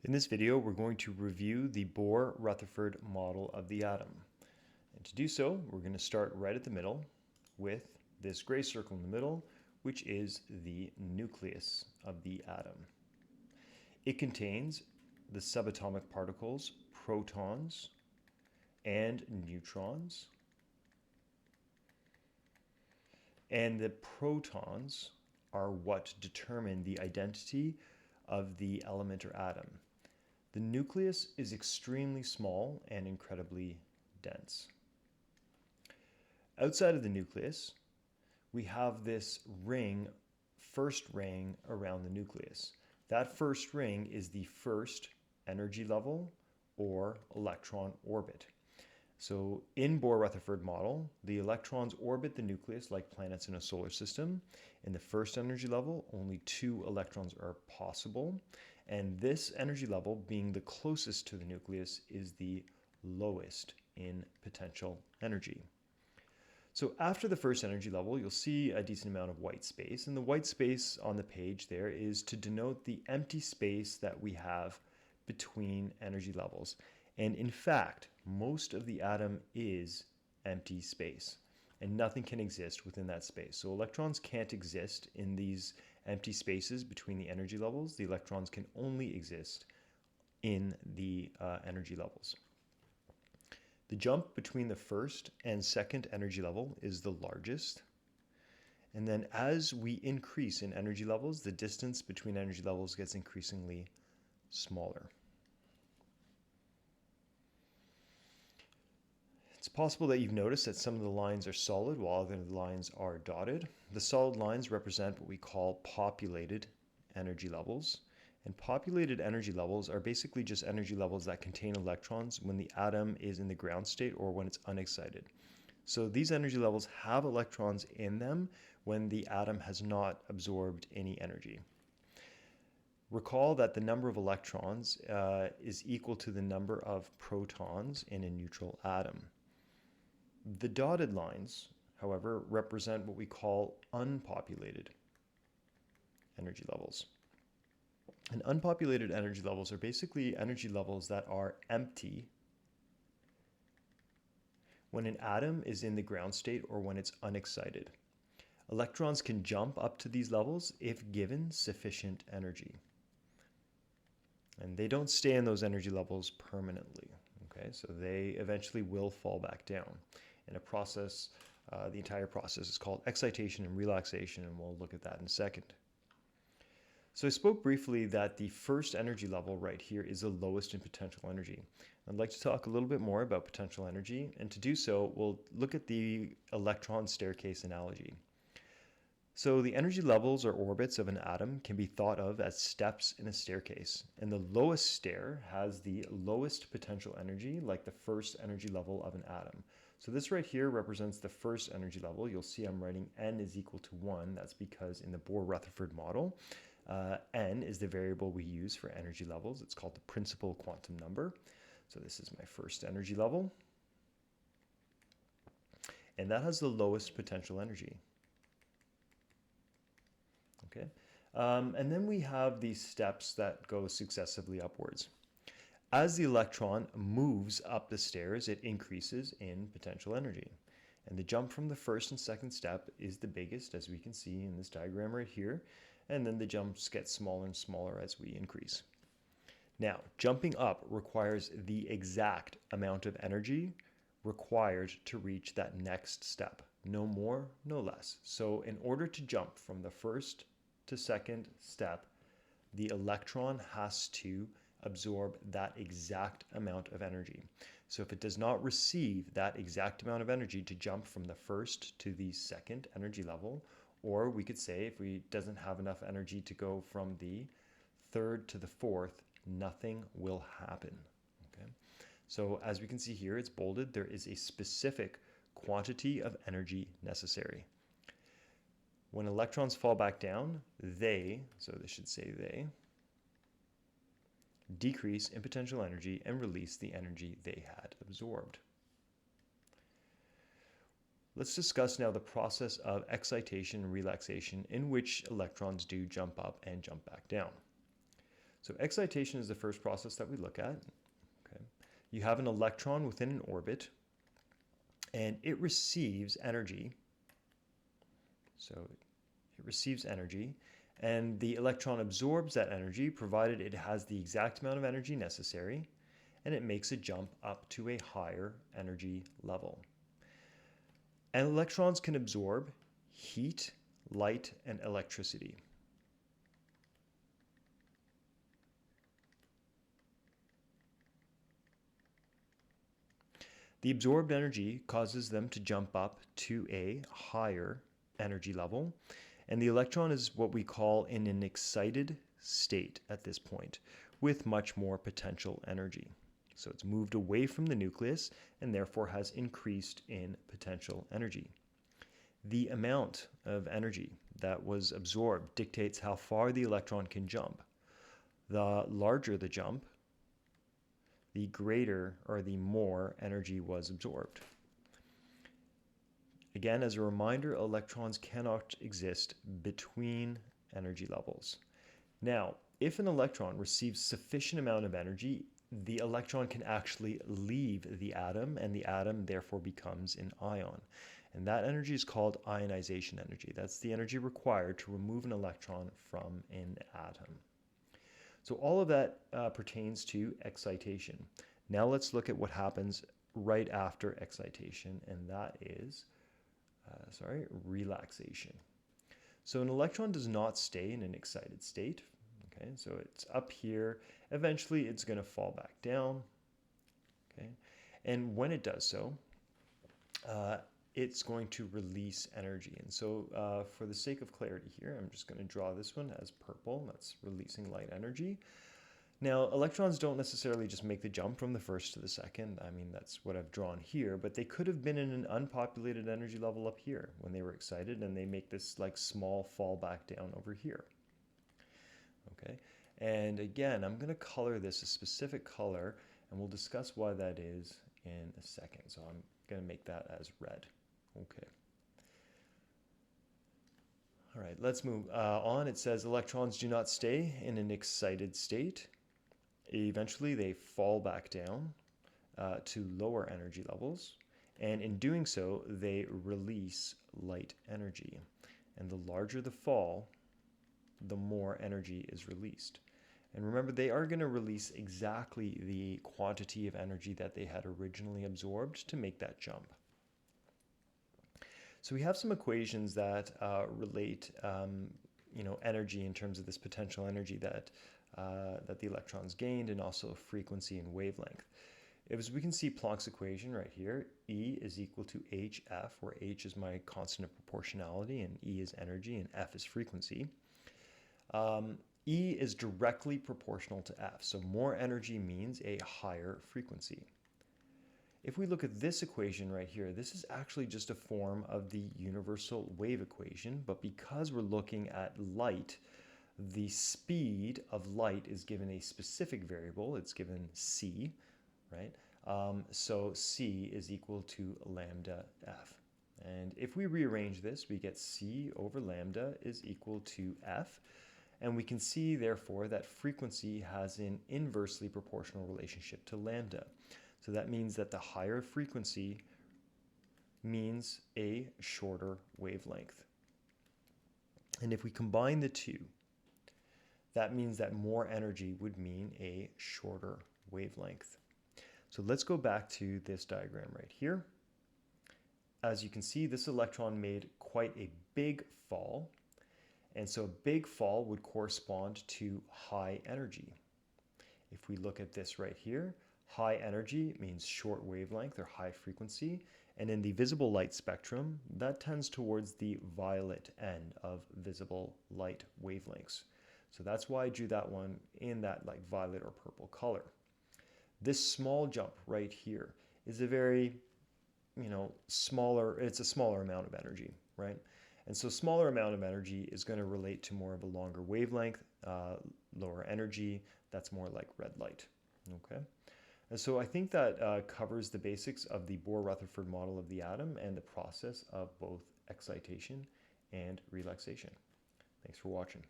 In this video, we're going to review the Bohr-Rutherford model of the atom. And to do so, we're going to start right at the middle with this gray circle in the middle, which is the nucleus of the atom. It contains the subatomic particles, protons, and neutrons. And the protons are what determine the identity of the element or atom. The nucleus is extremely small and incredibly dense. Outside of the nucleus, we have this ring, first ring around the nucleus. That first ring is the first energy level or electron orbit. So in Bohr-Rutherford model, the electrons orbit the nucleus like planets in a solar system. In the first energy level, only 2 electrons are possible. And this energy level, being the closest to the nucleus, is the lowest in potential energy. So after the first energy level, you'll see a decent amount of white space. And the white space on the page there is to denote the empty space that we have between energy levels. And in fact, most of the atom is empty space, and nothing can exist within that space. So electrons can't exist in these empty spaces between the energy levels. The electrons can only exist in the energy levels. The jump between the first and second energy level is the largest. And then as we increase in energy levels, the distance between energy levels gets increasingly smaller. It's possible that you've noticed that some of the lines are solid while other lines are dotted. The solid lines represent what we call populated energy levels. And populated energy levels are basically just energy levels that contain electrons when the atom is in the ground state or when it's unexcited. So these energy levels have electrons in them when the atom has not absorbed any energy. Recall that the number of electrons is equal to the number of protons in a neutral atom. The dotted lines, however, represent what we call unpopulated energy levels. And unpopulated energy levels are basically energy levels that are empty when an atom is in the ground state or when it's unexcited. Electrons can jump up to these levels if given sufficient energy. And they don't stay in those energy levels permanently. Okay, so they eventually will fall back down. In a process, the entire process is called excitation and relaxation, and we'll look at that in a second. So I spoke briefly that the first energy level right here is the lowest in potential energy. I'd like to talk a little bit more about potential energy, and to do so, we'll look at the electron staircase analogy. So the energy levels or orbits of an atom can be thought of as steps in a staircase. And the lowest stair has the lowest potential energy, like the first energy level of an atom. So this right here represents the first energy level. You'll see I'm writing n is equal to 1. That's because in the Bohr-Rutherford model, n is the variable we use for energy levels. It's called the principal quantum number. So this is my first energy level. And that has the lowest potential energy. Okay, and then we have these steps that go successively upwards. As the electron moves up the stairs, it increases in potential energy. And the jump from the first and second step is the biggest, as we can see in this diagram right here. And then the jumps get smaller and smaller as we increase. Now, jumping up requires the exact amount of energy required to reach that next step. No more, no less. So in order to jump from the first to second step, the electron has to absorb that exact amount of energy. So if it does not receive that exact amount of energy to jump from the first to the second energy level, or we could say if it doesn't have enough energy to go from the third to the fourth, nothing will happen. Okay? So as we can see here, it's bolded. There is a specific quantity of energy necessary. When electrons fall back down, so this should say they, decrease in potential energy and release the energy they had absorbed. Let's discuss now the process of excitation and relaxation in which electrons do jump up and jump back down. So excitation is the first process that we look at. Okay. You have an electron within an orbit, and it receives energy. So it receives energy, and the electron absorbs that energy, provided it has the exact amount of energy necessary, and it makes a jump up to a higher energy level. And electrons can absorb heat, light, and electricity. The absorbed energy causes them to jump up to a higher energy level, and the electron is what we call in an excited state at this point, with much more potential energy. So it's moved away from the nucleus and therefore has increased in potential energy. The amount of energy that was absorbed dictates how far the electron can jump. The larger the jump, the greater or the more energy was absorbed. Again, as a reminder, electrons cannot exist between energy levels. Now, if an electron receives sufficient amount of energy, the electron can actually leave the atom, and the atom therefore becomes an ion. And that energy is called ionization energy. That's the energy required to remove an electron from an atom. So all of that pertains to excitation. Now let's look at what happens right after excitation, and that is, relaxation. So an electron does not stay in an excited state. Okay, so it's up here. Eventually, it's going to fall back down. Okay, and when it does so, it's going to release energy. And so for the sake of clarity here, I'm just going to draw this one as purple. That's releasing light energy. Now, electrons don't necessarily just make the jump from the first to the second. I mean, that's what I've drawn here, but they could have been in an unpopulated energy level up here when they were excited, and they make this like small fall back down over here. Okay, and again, I'm going to color this a specific color, and we'll discuss why that is in a second. So I'm going to make that as red. Okay. All right, let's move on. It says electrons do not stay in an excited state. Eventually, they fall back down to lower energy levels, and in doing so, they release light energy. And the larger the fall, the more energy is released. And remember, they are going to release exactly the quantity of energy that they had originally absorbed to make that jump. So we have some equations that relate energy in terms of this potential energy that the electrons gained, and also frequency and wavelength. As we can see Planck's equation right here, E is equal to hf, where h is my constant of proportionality, and E is energy, and f is frequency. E is directly proportional to f, so more energy means a higher frequency. If we look at this equation right here, this is actually just a form of the universal wave equation, but because we're looking at light, the speed of light is given a specific variable. It's given c, right? So c is equal to lambda f. And if we rearrange this, we get c over lambda is equal to f. And we can see, therefore, that frequency has an inversely proportional relationship to lambda. So that means that the higher frequency means a shorter wavelength. And if we combine the two, that means that more energy would mean a shorter wavelength. So let's go back to this diagram right here. As you can see, this electron made quite a big fall. And so a big fall would correspond to high energy. If we look at this right here, high energy means short wavelength or high frequency. And in the visible light spectrum, that tends towards the violet end of visible light wavelengths. So that's why I drew that one in that like violet or purple color. This small jump right here is a very, smaller, it's a smaller amount of energy, right? And so smaller amount of energy is going to relate to more of a longer wavelength, lower energy. That's more like red light, okay? And so I think that covers the basics of the Bohr-Rutherford model of the atom and the process of both excitation and relaxation. Thanks for watching.